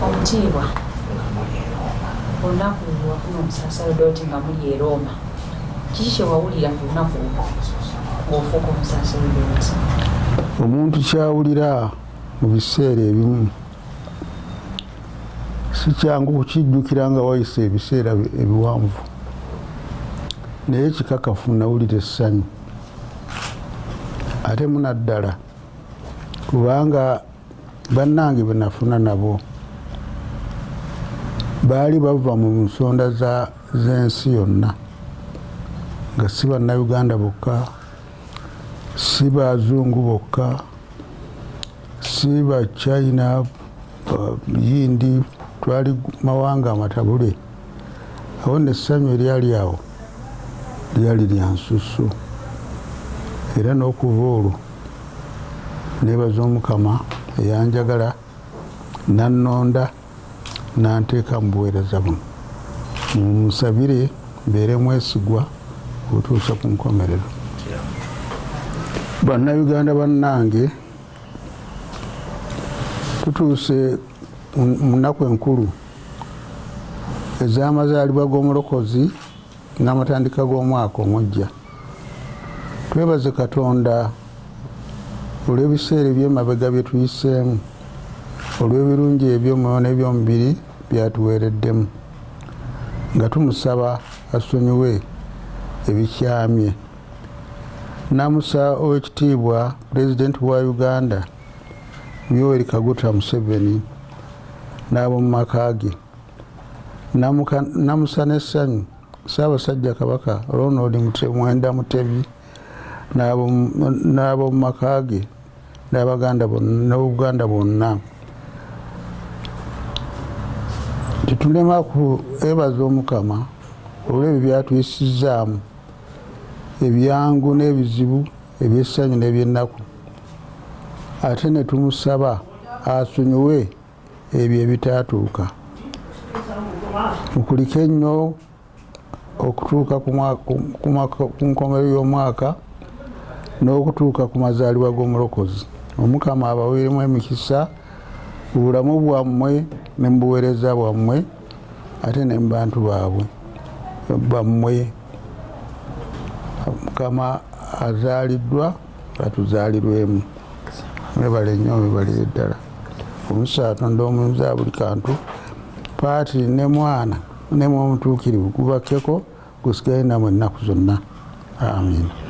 Omukiibwa olunaku wafuna omusasalo doti nga muli e Roma, kiki kye wawulira ku lunaku ng'ofuuka omusasalo doti? Omuntu kyawulira mu biseera ebimu si kyangu kukijjukira nga wayise ebiseera ebiwanvu, naye kikakafu nawulira essanyu ate munaddala kubanga bannange be nafuna nabo baali bava mu nsonda z'ensi yonna, nga si bannayuganda bokka, si bazungu bokka, si ba China, yindi, twali mawanga amatabule. Awo n'essanyu eryali awo lyali lya nsusu, era n'okuva olwo neebaza Omukama eyanjagala nannonda nanteeka mu buweereza buno. Munsabire mbeere mwesigwa okutuusa ku nkomerero. Bannayuganda bannange, tutuuse mu nnaku enkulu ez'amazaalibwa g'omulokozi n'amatandika g'omwaka omujja. Twebaze Katonda olw'ebiseera eby'emabega bye tuyiseemu, olw'ebirungi eby'omwoyo n'eby'omubiri byatuweereddemu, nga tumusaba asonyiwe ebikyamye. Namusa ow'ekitiibwa Pulezidenti wa Uganda Yoweri Kaguta Museveni n'ab'omu maka ge. Namusa n'essanyu Ssaabasajja Kabaka Ronald Mwenda Mutebi n'ab'omu maka ge n'Obuganda bwonna. Tetulema kwebaza Omukama olw'ebyo byatuyisizaamu ebyangu n'ebizibu, eby'essanyu n'eby'ennaku, ate ne tumusaba asonyiwe ebyo ebitaatuuka. Mukulike ennyo okutuuka ku nkomerero y'omwaka n'okutuuka ku mazaalibwa g'omulokozi. Omukama abaweeremu emikisa mu bulamu bwammwe ne mu buweereza bwammwe, ate ne mu bantu bammwe. Mukama azaaliddwa atuzaalirwemu. Mwebale nnyo, mwebalire ddala. Omusa Katonda omuyinza buli kantu, Paati ne Mwana ne Mwoyo Omutuukirivu gubakkeko gusigale nammwe ennaku zonna. Amiina.